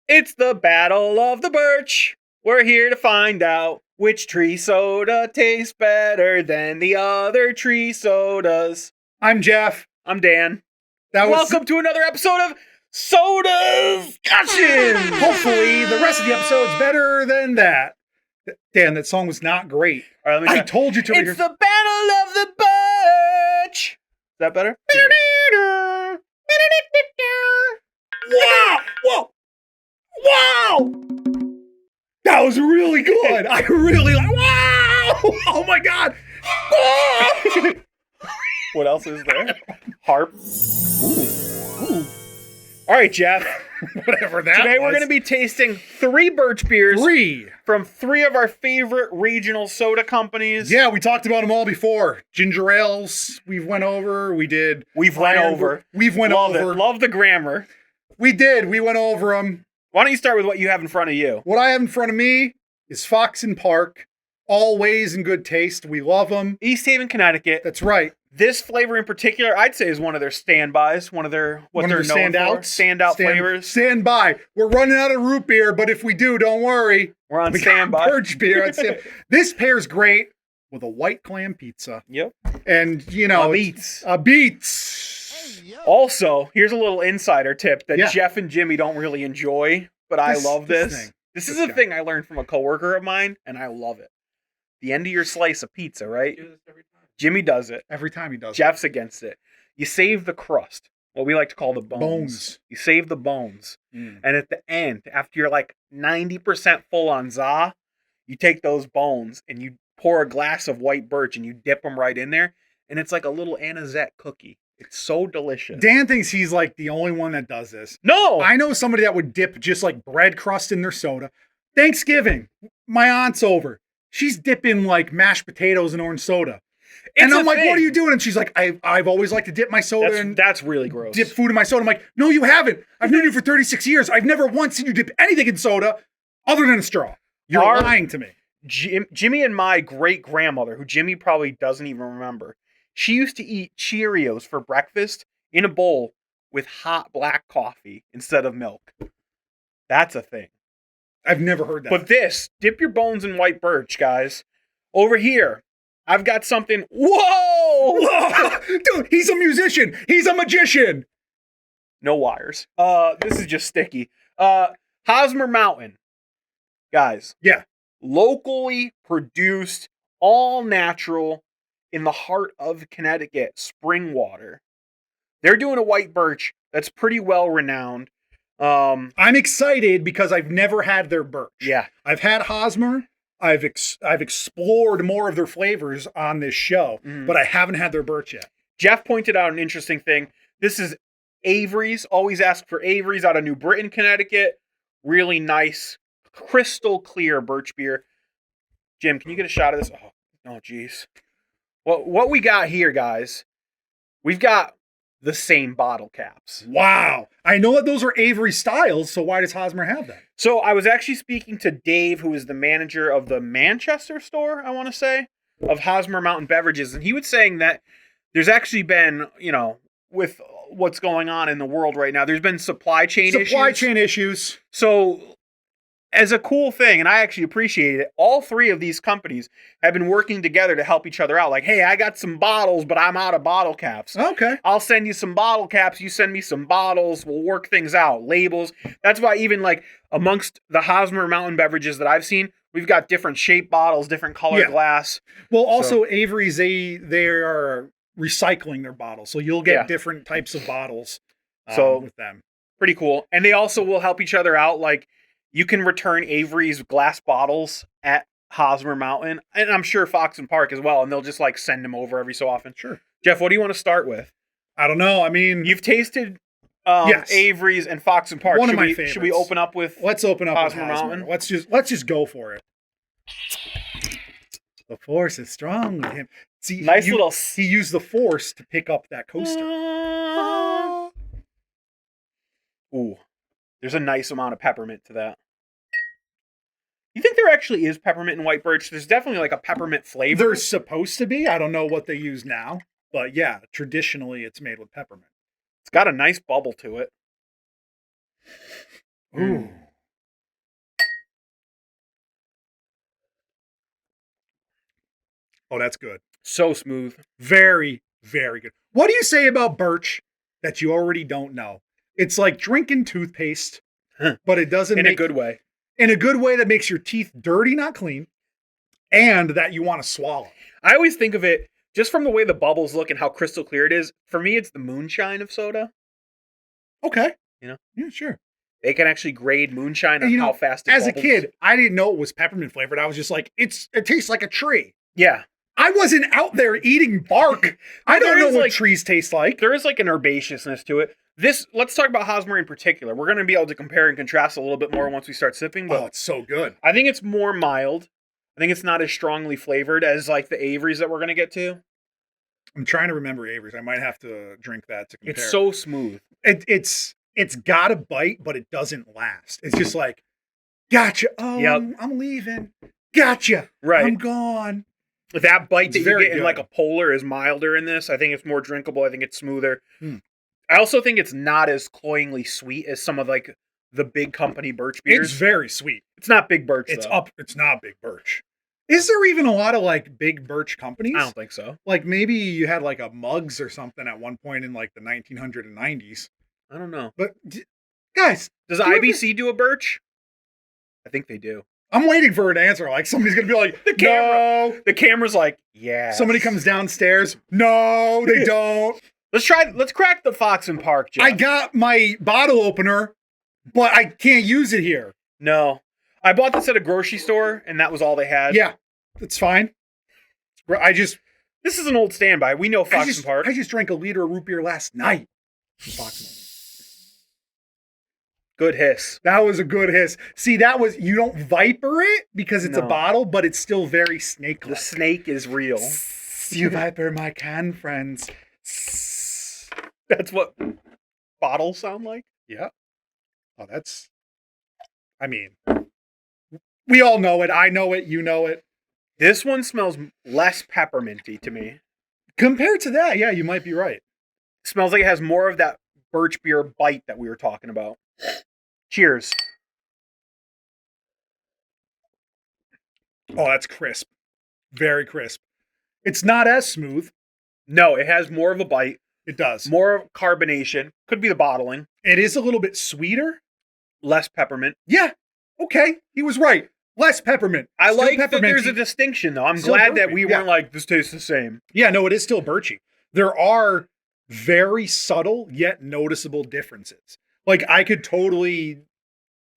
It's the Battle of the Birch. We're here to find out which tree soda tastes better than the other tree sodas. I'm Jeff. I'm Dan. That was Welcome to another episode of Sodascussions. hopefully the rest of the episode's better than that. Dan, that song was not great. All right, let me I try. told you to. It's the Battle of the Birch. Is that better? Wow! Whoa! Wow! That was really good. I really like. Wow! Oh my god! What else is there? Harp. Ooh. All right, Jeff. Whatever that Today we're was. going to be tasting 3 Birch beers. 3 from 3 of our favorite regional soda companies. Yeah, we talked about them all before. Ginger ales, we've went over. We've went Love over. it. Love the grammar. We did. We went over them. Why don't you start with what you have in front of you? What I have in front of me is Fox and Park. Always in good taste. We love them. East Haven, Connecticut. That's right. This flavor in particular, I'd say, is one of their standbys. One of their standout flavors. Stand by. We're running out of root beer, but if we do, don't worry. We're on we standby. got Birch beer. This pairs great with a white clam pizza. Yep. And, you know, a beats. Also, here's a little insider tip that Jeff and Jimmy don't really enjoy, but I love this. This is a thing I learned from a coworker of mine, and I love it. The end of your slice of pizza, right? Jimmy does it. Every time he does Jeff's against it. You save the crust, what we like to call the bones. You save the bones. And at the end, after you're like 90% full on za, you take those bones and you pour a glass of white birch and you dip them right in there. And it's like a little anisette cookie. It's so delicious. Dan thinks he's like the only one that does this. No! I know somebody that would dip just like bread crust in their soda. Thanksgiving, my aunt's over. She's dipping like mashed potatoes in orange soda. And I'm like, what are you doing? And she's like, I've always liked to dip my soda that's really gross. Dip food in my soda. I'm like, no, you haven't. I've known you for 36 years. I've never once seen you dip anything in soda other than a straw. You're lying to me. Jimmy and my great-grandmother, who Jimmy probably doesn't even remember, she used to eat Cheerios for breakfast in a bowl with hot black coffee instead of milk. That's a thing. I've never heard that. But dip your bones in white birch, guys. Over here, I've got something. Whoa! Dude, he's a musician. He's a magician. No wires. This is just sticky. Hosmer Mountain. Guys. Yeah. Locally produced, all natural, in the heart of Connecticut, spring water. They're doing a white birch that's pretty well renowned. I'm excited because I've never had their birch. Yeah. I've had Hosmer. I've explored more of their flavors on this show, but I haven't had their birch yet. Jeff pointed out an interesting thing. This is Avery's. Always ask for Avery's out of New Britain, Connecticut. Really nice, crystal clear birch beer. Jim, can you get a shot of this? Oh, geez. What we got here, guys, we've got the same bottle caps. Wow. I know that those are Avery styles, so why does Hosmer have that? So I was actually speaking to Dave, who is the manager of the Manchester store, I want to say, of Hosmer Mountain Beverages, and he was saying that there's actually been, with what's going on in the world right now, there's been supply chain issues. So as a cool thing, and I actually appreciate it, all 3 of these companies have been working together to help each other out. Like, hey, I got some bottles, but I'm out of bottle caps. Okay. I'll send you some bottle caps. You send me some bottles. We'll work things out. Labels. That's why even like amongst the Hosmer Mountain beverages that I've seen, we've got different shaped bottles, different color glass. Well, also Avery's, they are recycling their bottles. So you'll get different types of bottles with them. Pretty cool. And they also will help each other out. Like, you can return Avery's glass bottles at Hosmer Mountain, and I'm sure Fox and Park as well, and they'll just like send them over every so often. Sure. Jeff, what do you want to start with? I don't know. I mean, you've tasted Avery's and Fox and Park. One of my favorites. Should we open up with? Let's open up Hosmer with Mountain. Let's just go for it. The force is strong with him. See, he used the force to pick up that coaster. Ooh, there's a nice amount of peppermint to that. You think there actually is peppermint in white birch? There's definitely like a peppermint flavor. There's supposed to be. I don't know what they use now. But yeah, traditionally it's made with peppermint. It's got a nice bubble to it. Ooh. Oh, that's good. So smooth. Very, very good. What do you say about Birch that you already don't know? It's like drinking toothpaste, but it doesn't In a good way. In a good way that makes your teeth dirty, not clean, and that you want to swallow. I always think of it just from the way the bubbles look and how crystal clear it is. For me, it's the moonshine of soda. Okay. You know? Yeah, sure. They can actually grade moonshine on how fast it as bubbles. a kid, I didn't know it was peppermint flavored. I was just like, it tastes like a tree. Yeah. I wasn't out there eating bark. I don't know what trees taste like. There is like an herbaceousness to it. Let's talk about Hosmer in particular. We're going to be able to compare and contrast a little bit more once we start sipping. But it's so good. I think it's more mild. I think it's not as strongly flavored as like the Avery's that we're going to get to. I'm trying to remember Avery's. I might have to drink that to compare. It's so smooth. It's got a bite, but it doesn't last. It's just like, gotcha. Oh, yep. I'm leaving. Gotcha. Right. I'm gone. That bite that you get in like a Polar is milder in this. I think it's more drinkable. I think it's smoother. I also think it's not as cloyingly sweet as some of like the big company Birch beers. It's very sweet. It's not Big Birch. It's not Big Birch. Is there even a lot of like big Birch companies? I don't think so. Like maybe you had like a Mugs or something at one point in like the 1990s. I don't know. But guys, does IBC do a Birch? I think they do. I'm waiting for an answer. Like somebody's gonna be like, no. The camera's like, yeah. Somebody comes downstairs. No, they don't. Let's crack the Fox and Park, Jeff. I got my bottle opener, but I can't use it here. No. I bought this at a grocery store, and that was all they had. Yeah, that's fine. This is an old standby. We know Fox and Park. I just drank a liter of root beer last night from Fox and Park. Good hiss. That was a good hiss. See, you don't viper it because it's a bottle, but it's still very snake-like. The snake is real. You viper my can, friends. That's what bottles sound like? Yeah. Oh, we all know it. I know it. You know it. This one smells less pepperminty to me. Compared to that, yeah, you might be right. It smells like it has more of that Birch beer bite that we were talking about. Cheers. Oh, that's crisp. Very crisp. It's not as smooth. No, it has more of a bite. It does. More carbonation. Could be the bottling. It is a little bit sweeter. Less peppermint. Yeah. Okay. He was right. Less peppermint. I like that there's a distinction, though. I'm glad that we weren't like, this tastes the same. Yeah, no, it is still birchy. There are very subtle yet noticeable differences. Like, I could totally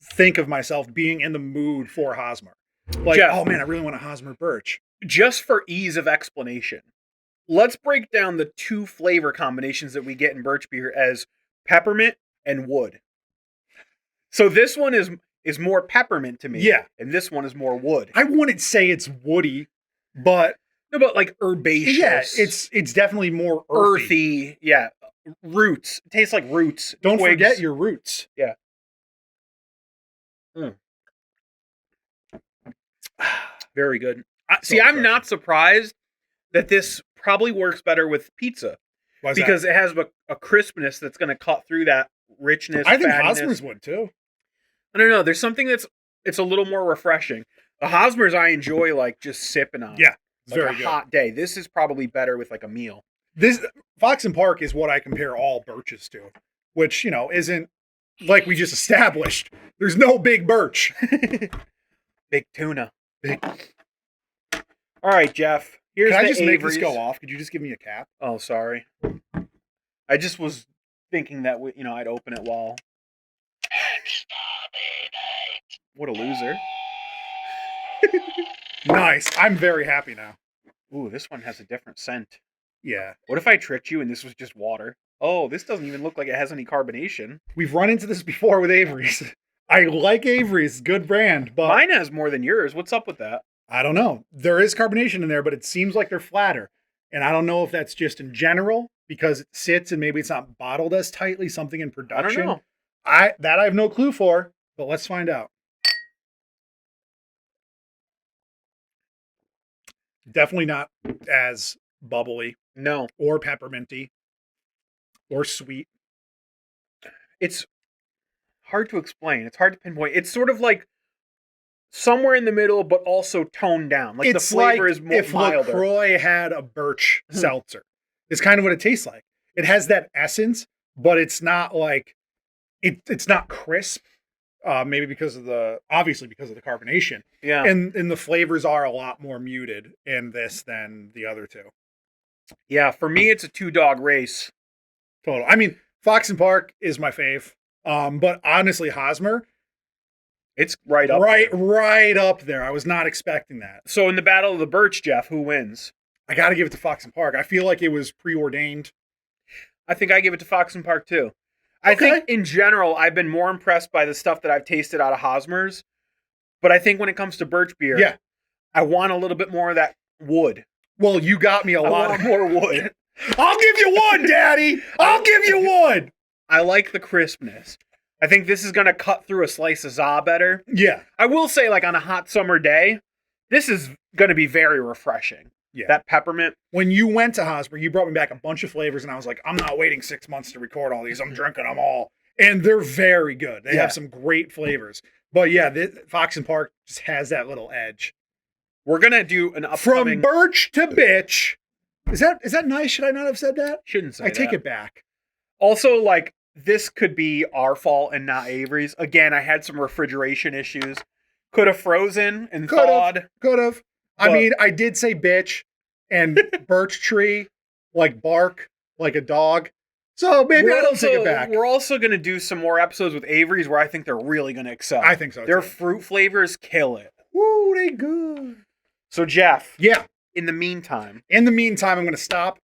think of myself being in the mood for Hosmer. Like, Jeff, oh man, I really want a Hosmer Birch. Just for ease of explanation, let's break down the two flavor combinations that we get in Birch beer as peppermint and wood. So this one is more peppermint to me. Yeah. And this one is more wood. I wouldn't say it's woody, but... No, but like herbaceous. Yeah, it's definitely more earthy. Yeah. Roots. It tastes like roots. Don't forget your roots. Yeah. Very good. See, I'm not surprised that this probably works better with pizza. Because it has a crispness that's going to cut through that richness. I think Hosmer's would too. I don't know. There's something it's a little more refreshing. The Hosmer's I enjoy like just sipping on. Yeah. It's like very good. Hot day. This is probably better with like a meal. This Fox and Park is what I compare all Birches to, which, isn't like we just established. There's no big Birch. Big tuna. Big. All right, Jeff. Here's Can I the just Avery's. make this go off? Could you just give me a cap? Oh, sorry. I just was thinking that I'd open it while. What a loser. Nice. I'm very happy now. Ooh, this one has a different scent. Yeah. What if I tricked you and this was just water? Oh, this doesn't even look like it has any carbonation. We've run into this before with Avery's. I like Avery's. Good brand. But mine has more than yours. What's up with that? I don't know. There is carbonation in there, but it seems like they're flatter. And I don't know if that's just in general because it sits and maybe it's not bottled as tightly, something in production. I don't know. I have no clue for, but let's find out. Definitely not as bubbly. No. Or pepperminty. Or sweet. It's hard to explain. It's hard to pinpoint. It's sort of like somewhere in the middle, but also toned down. Like It's the flavor like is more if milder. LaCroix had a Birch seltzer. It's kind of what it tastes like. It has that essence, but it's not like it's not crisp. Maybe because of the carbonation. Yeah. And the flavors are a lot more muted in this than the other two. Yeah, for me it's a 2-dog race. Total. I mean, Fox and Park is my fave. But honestly, Hosmer, it's right up there. I was not expecting that. So in the Battle of the Birch, Jeff, who wins? I got to give it to Fox and Park. I feel like it was preordained. I think I give it to Fox and Park too. I think in general, I've been more impressed by the stuff that I've tasted out of Hosmer's. But I think when it comes to Birch beer, I want a little bit more of that wood. Well, you got me a lot more wood. I'll give you one, Daddy. I'll give you one. I like the crispness. I think this is going to cut through a slice of za better. Yeah. I will say, like on a hot summer day, this is going to be very refreshing. Yeah. That peppermint. When you went to Hosmer, you brought me back a bunch of flavors, and I was like, I'm not waiting 6 months to record all these. I'm drinking them all. And they're very good. They have some great flavors. But yeah, Fox and Park just has that little edge. We're going to do an upcoming... From Birch to Bitch. Is that nice? Should I not have said that? Shouldn't say I take it back. Also, like, this could be our fault and not Avery's. Again, I had some refrigeration issues. Could have frozen and thawed. Could have. I mean, I did say bitch and birch tree, like bark, like a dog. So maybe I don't take it back. We're also going to do some more episodes with Avery's where I think they're really going to excel. I think so, Their fruit flavors kill it. Woo, they good. So, Jeff. Yeah. In the meantime, I'm going to stop,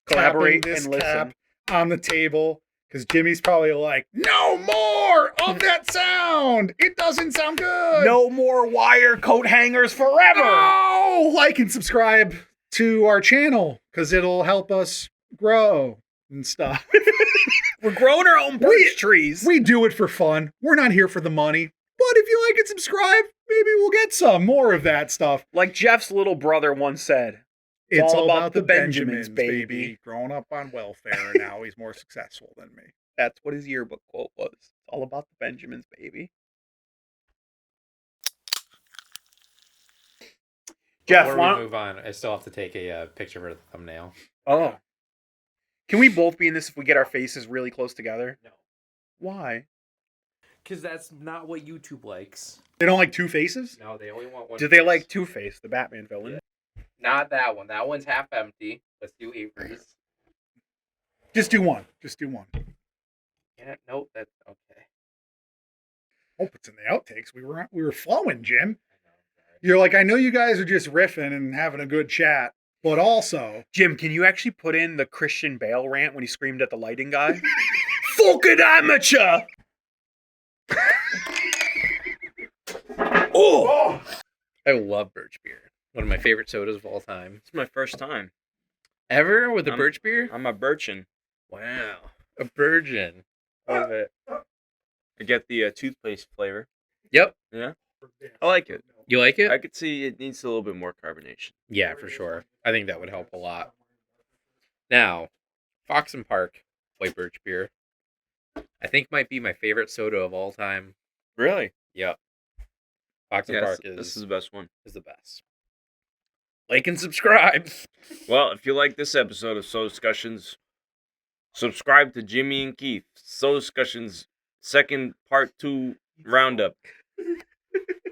collaborate, this and listen cap on the table because Jimmy's probably like, no more of that sound. It doesn't sound good. No more wire coat hangers forever. No! Like and subscribe to our channel because it'll help us grow and stuff. We're growing our own birch trees. We do it for fun. We're not here for the money. But if you like and subscribe, maybe we'll get some more of that stuff. Like Jeff's little brother once said, it's all about the Benjamins, baby. Growing up on welfare, and now he's more successful than me. That's what his yearbook quote was. It's all about the Benjamins, baby. Jeff, before we move on, I still have to take a picture for the thumbnail. Oh. Can we both be in this if we get our faces really close together? No. Why? Because that's not what YouTube likes. They don't like two faces? No, they only want one. Do they like Two-Face, the Batman villain? Yeah. Not that one. That one's half empty. Let's do Avery's. Just do one. Just do one. Yeah, nope, that's okay. Hope it's in the outtakes. We were flowing, Jim. You're like, I know you guys are just riffing and having a good chat, but also... Jim, can you actually put in the Christian Bale rant when he screamed at the lighting guy? Fucking amateur! Oh! I love Birch beer. One of my favorite sodas of all time. It's my first time. Ever with a Birch beer? I'm a Birchin. Wow. A virgin. Love it. I get the toothpaste flavor. Yep. Yeah. I like it. You like it? I could see it needs a little bit more carbonation. Yeah, for sure. I think that would help a lot. Now, Fox and Park White Birch beer. I think might be my favorite soda of all time. Really? Yep. Fox and Park this is the best one. Is the best. Like and subscribe. Well, if you like this episode of Sodascussions, subscribe to Jimmy and Keith. Sodascussions second part 2 roundup.